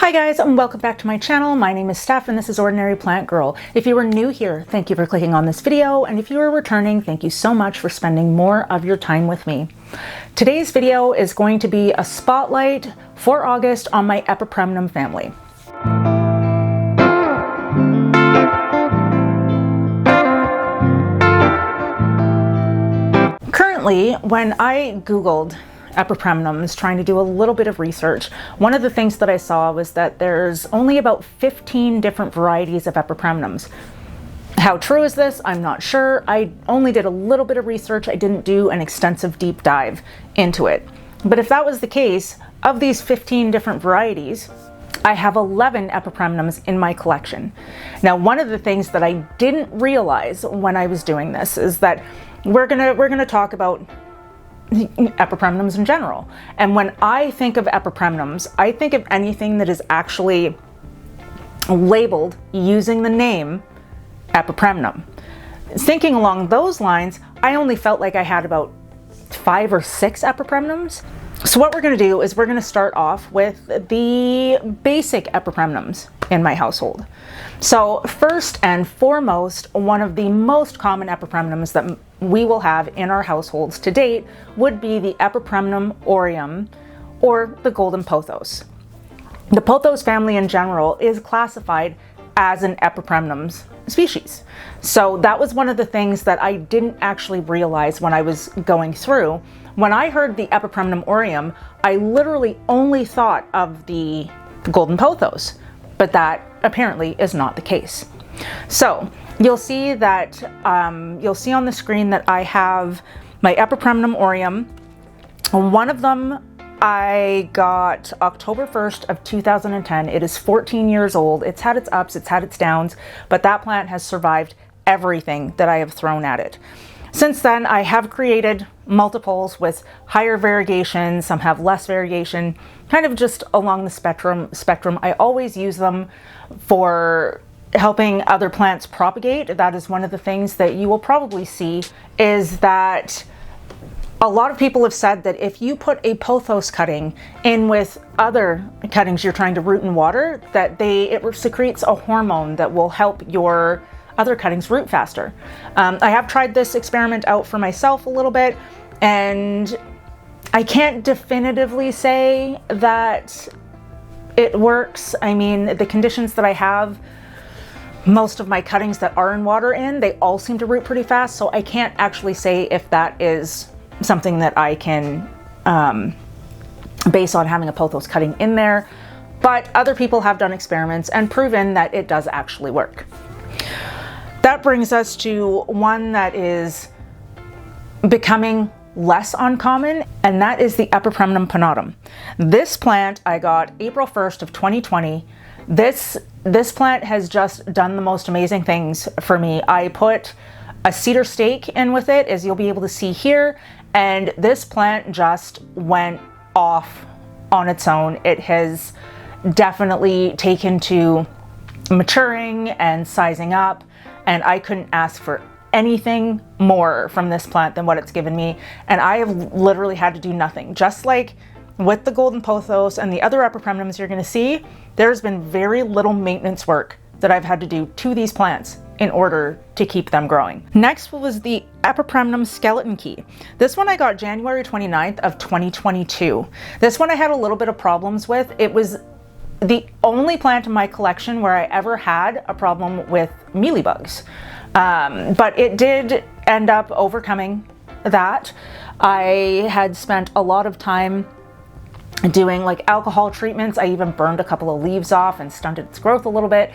Hi guys, and welcome back to my channel. My name is Steph and this is Ordinary Plant Girl. If you are new here, thank you for clicking on this video, and if you are returning, thank you so much for spending more of your time with me. Today's video is going to be a spotlight for August on my Epipremnum family. Currently, when I Googled Epipremnums, trying to do a little bit of research, one of the things that I saw was that there's only about 15 different varieties of Epipremnums. How true is this? I'm not sure. I only did a little bit of research. I didn't do an extensive deep dive into it. But if that was the case, of these 15 different varieties, I have 11 Epipremnums in my collection. Now, one of the things that I didn't realize when I was doing this is that we're gonna talk about Epipremnums in general. And when I think of Epipremnums, I think of anything that is actually labeled using the name Epipremnum. Thinking along those lines, I only felt like I had about 5 or 6 Epipremnums. So what we're going to do is we're going to start off with the basic Epipremnums in my household. So first and foremost, one of the most common Epipremnums that we will have in our households to date would be the Epipremnum aureum, or the golden pothos. The pothos family in general is classified as an Epipremnums species. So that was one of the things that I didn't actually realize when I was going through. When I heard the Epipremnum aureum, I literally only thought of the golden pothos, but that apparently is not the case. So you'll see that, you'll see on the screen that I have my Epipremnum aureum. One of them I got October 1st of 2010. It is 14 years old. It's had its ups, it's had its downs, but that plant has survived everything that I have thrown at it. Since then, I have created multiples with higher variegation. Some have less variegation, kind of just along the spectrum. I always use them for helping other plants propagate. That is one of the things that you will probably see, is that a lot of people have said that if you put a pothos cutting in with other cuttings you're trying to root and water, that it secretes a hormone that will help your other cuttings root faster. I have tried this experiment out for myself a little bit, and I can't definitively say that it works. I mean, the conditions that I have, most of my cuttings that are in water they all seem to root pretty fast, so I can't actually say if that is something that I can base on having a pothos cutting in there, but other people have done experiments and proven that it does actually work. That brings us to one that is becoming less uncommon, and that is the Epipremnum pinnatum. This plant I got April 1st of 2020. This plant has just done the most amazing things for me. I put a cedar stake in with it, as you'll be able to see here, and this plant just went off on its own. It has definitely taken to maturing and sizing up, and I couldn't ask for anything more from this plant than what it's given me. And I have literally had to do nothing. Just like with the golden pothos and the other Epipremnums you're going to see, there's been very little maintenance work that I've had to do to these plants in order to keep them growing. Next was the Epipremnum skeleton key. This one I got January 29th of 2022. This one I had a little bit of problems with. It was the only plant in my collection where I ever had a problem with mealybugs. But it did end up overcoming that. I had spent a lot of time doing like alcohol treatments. I even burned a couple of leaves off and stunted its growth a little bit,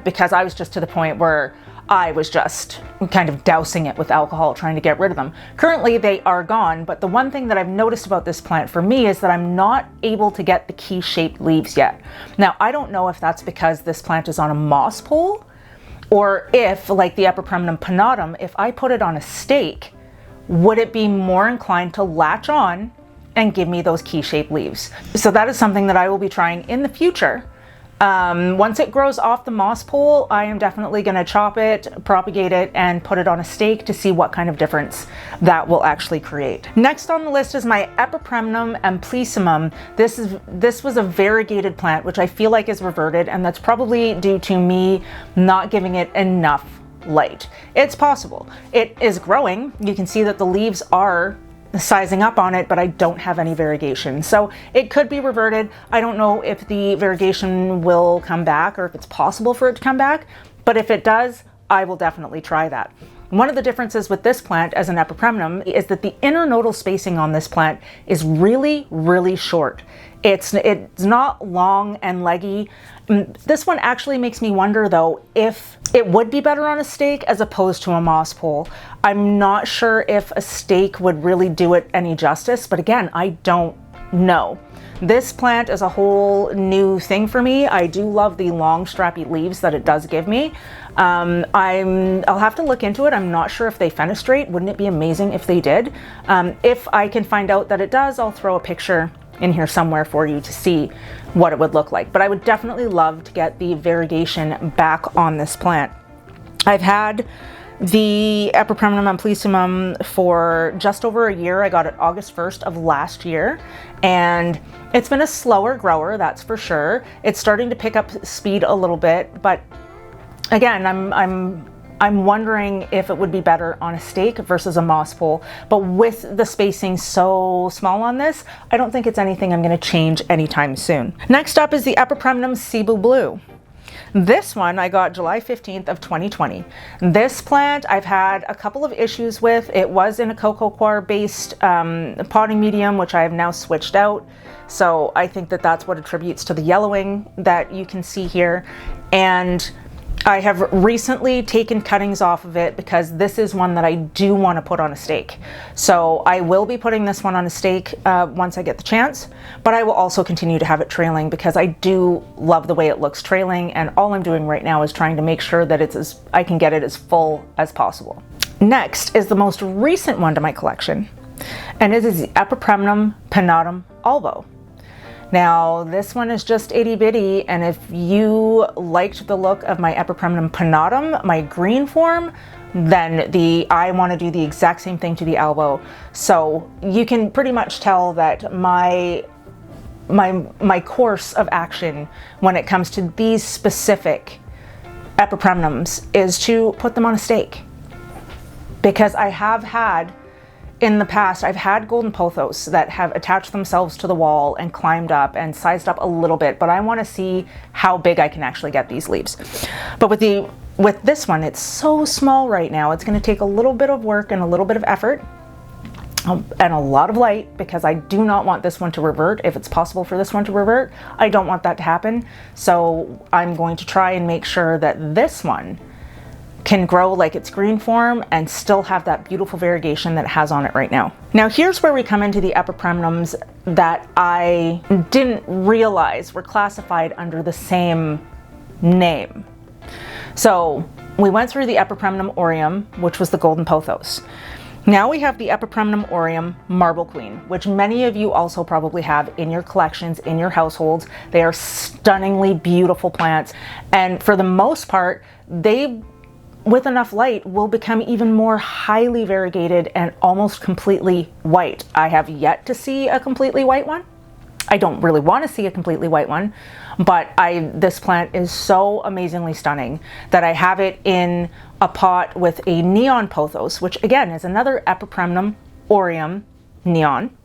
because I was just to the point where I was just kind of dousing it with alcohol, trying to get rid of them. Currently they are gone, but the one thing that I've noticed about this plant for me is that I'm not able to get the key-shaped leaves yet. Now, I don't know if that's because this plant is on a moss pole, or if, like the Epipremnum pinnatum, if I put it on a stake, would it be more inclined to latch on and give me those key-shaped leaves? So that is something that I will be trying in the future Once it grows off the moss pole, I am definitely going to chop it, propagate it, and put it on a stake to see what kind of difference that will actually create. Next on the list is my Epipremnum amplissumum. This was a variegated plant, which I feel like is reverted, and that's probably due to me not giving it enough light. It's possible. It is growing. You can see that the leaves are sizing up on it, but I don't have any variegation. So it could be reverted. I don't know if the variegation will come back or if it's possible for it to come back, but if it does, I will definitely try that. One of the differences with this plant as an Epipremnum is that the internodal spacing on this plant is really, really short. It's not long and leggy. This one actually makes me wonder though if it would be better on a stake as opposed to a moss pole. I'm not sure if a stake would really do it any justice, but again, I don't know. This plant is a whole new thing for me. I do love the long strappy leaves that it does give me. I'll have to look into it. I'm not sure if they fenestrate. Wouldn't it be amazing if they did? If I can find out that it does, I'll throw a picture in here somewhere for you to see what it would look like. But I would definitely love to get the variegation back on this plant. I've had the Epipremnum amplissumum for just over a year. I got it August 1st of last year, and it's been a slower grower, that's for sure. It's starting to pick up speed a little bit, but again, I'm wondering if it would be better on a stake versus a moss pole. But with the spacing so small on this, I don't think it's anything I'm going to change anytime soon. Next up is the Epipremnum Cebu Blue. This one I got July 15th of 2020. This plant I've had a couple of issues with. It was in a cocoa coir based potting medium, which I have now switched out. So I think that that's what attributes to the yellowing that you can see here. And I have recently taken cuttings off of it because this is one that I do want to put on a stake. So I will be putting this one on a stake once I get the chance, but I will also continue to have it trailing because I do love the way it looks trailing, and all I'm doing right now is trying to make sure that I can get it as full as possible. Next is the most recent one to my collection, and it is the Epipremnum pinnatum albo. Now, this one is just itty bitty, and if you liked the look of my Epipremnum pinnatum, my green form, then I want to do the exact same thing to the albo. So you can pretty much tell that my course of action when it comes to these specific Epipremnums is to put them on a stake. Because I have had, in the past, I've had golden pothos that have attached themselves to the wall and climbed up and sized up a little bit, but I want to see how big I can actually get these leaves. But with this one, it's so small right now, it's going to take a little bit of work and a little bit of effort and a lot of light, because I do not want this one to revert. If it's possible for this one to revert, I don't want that to happen. So I'm going to try and make sure that this one can grow like its green form and still have that beautiful variegation that it has on it right now. Now here's where we come into the Epipremnums that I didn't realize were classified under the same name. So we went through the Epipremnum aureum, which was the golden pothos. Now we have the Epipremnum aureum marble queen, which many of you also probably have in your collections, in your households. They are stunningly beautiful plants, and for the most part, with enough light, will become even more highly variegated and almost completely white. I have yet to see a completely white one. I don't really want to see a completely white one, but this plant is so amazingly stunning that I have it in a pot with a neon pothos, which again is another Epipremnum aureum neon.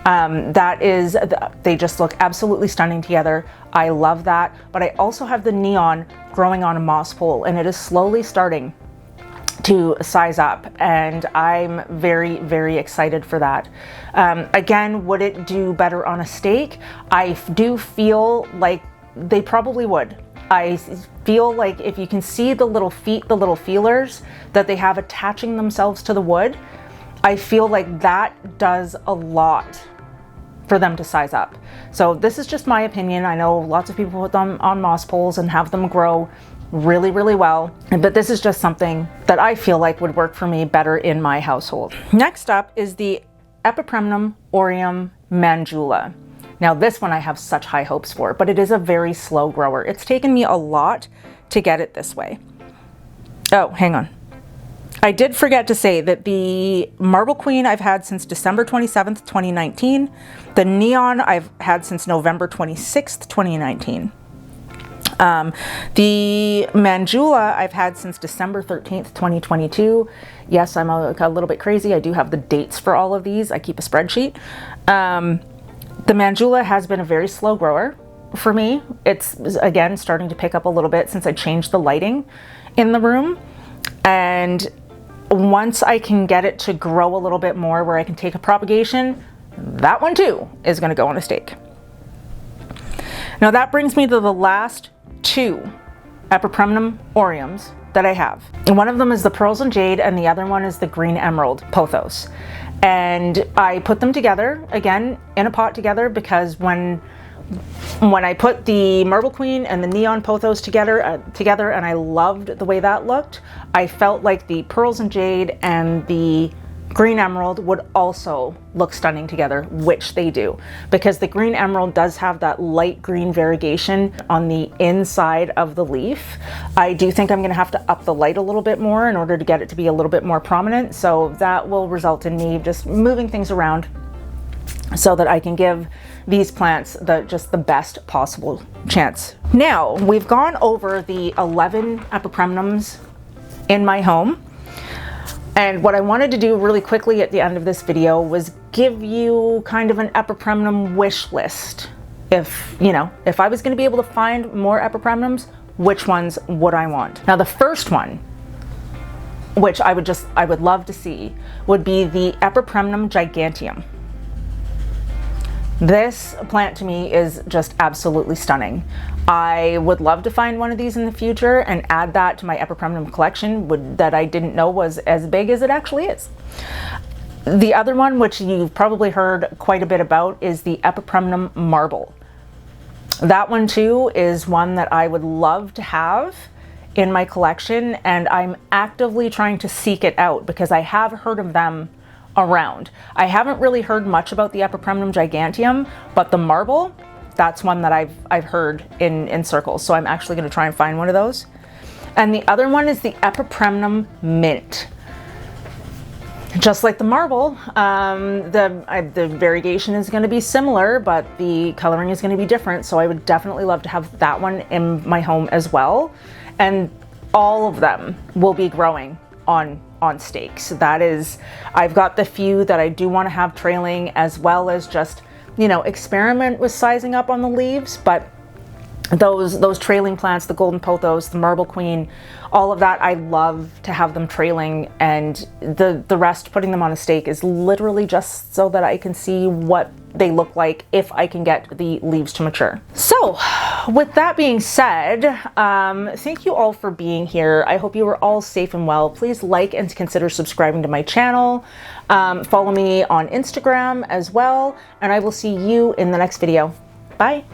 They just look absolutely stunning together. I love that, but I also have the neon growing on a moss pole, and it is slowly starting to size up, and I'm very, very excited for that. Again, would it do better on a stake? I do feel like they probably would. I feel like if you can see the little feet, the little feelers that they have attaching themselves to the wood, I feel like that does a lot for them to size up. So this is just my opinion. I know lots of people put them on moss poles and have them grow really, really well, but this is just something that I feel like would work for me better in my household. Next up is the Epipremnum aureum mandula. Now this one I have such high hopes for, but it is a very slow grower. It's taken me a lot to get it this way. Oh, hang on. I did forget to say that the Marble Queen I've had since December 27th, 2019. The Neon I've had since November 26th, 2019. The Manjula I've had since December 13th, 2022. Yes, I'm a little bit crazy. I do have the dates for all of these. I keep a spreadsheet. The Manjula has been a very slow grower for me. It's, again, starting to pick up a little bit since I changed the lighting in the room. And once I can get it to grow a little bit more where I can take a propagation, that one too is going to go on a stake. Now that brings me to the last two Epipremnum Oriums that I have. And one of them is the Pearls and Jade, and the other one is the Green Emerald Pothos. And I put them together, again, in a pot together, because when I put the Marble Queen and the Neon Pothos together, and I loved the way that looked, I felt like the Pearls and Jade and the Green Emerald would also look stunning together, which they do, because the Green Emerald does have that light green variegation on the inside of the leaf. I do think I'm going to have to up the light a little bit more in order to get it to be a little bit more prominent, so that will result in me just moving things around so that I can give these plants just the best possible chance. Now, we've gone over the 11 Epipremnums in my home. And what I wanted to do really quickly at the end of this video was give you kind of an Epipremnum wish list. If I was going to be able to find more Epipremnums, which ones would I want? Now the first one, which I would love to see, would be the Epipremnum giganteum. This plant to me is just absolutely stunning. I would love to find one of these in the future and add that to my Epipremnum collection that I didn't know was as big as it actually is. The other one, which you've probably heard quite a bit about, is the Epipremnum marble. That one too is one that I would love to have in my collection, and I'm actively trying to seek it out because I have heard of them around. I haven't really heard much about the Epipremnum giganteum, but the marble, that's one that I've heard in circles. So I'm actually going to try and find one of those. And the other one is the Epipremnum mint. Just like the marble, the variegation is going to be similar, but the coloring is going to be different. So I would definitely love to have that one in my home as well. And all of them will be growing on stakes. That is, I've got the few that I do want to have trailing, as well as just, experiment with sizing up on the leaves, but those trailing plants, the Golden Pothos, the Marble Queen, all of that, I love to have them trailing, and the rest, putting them on a stake, is literally just so that I can see what they look like if I can get the leaves to mature. So with that being said, thank you all for being here. I hope you are all safe and well. Please like and consider subscribing to my channel. Follow me on Instagram as well, and I will see you in the next video. Bye.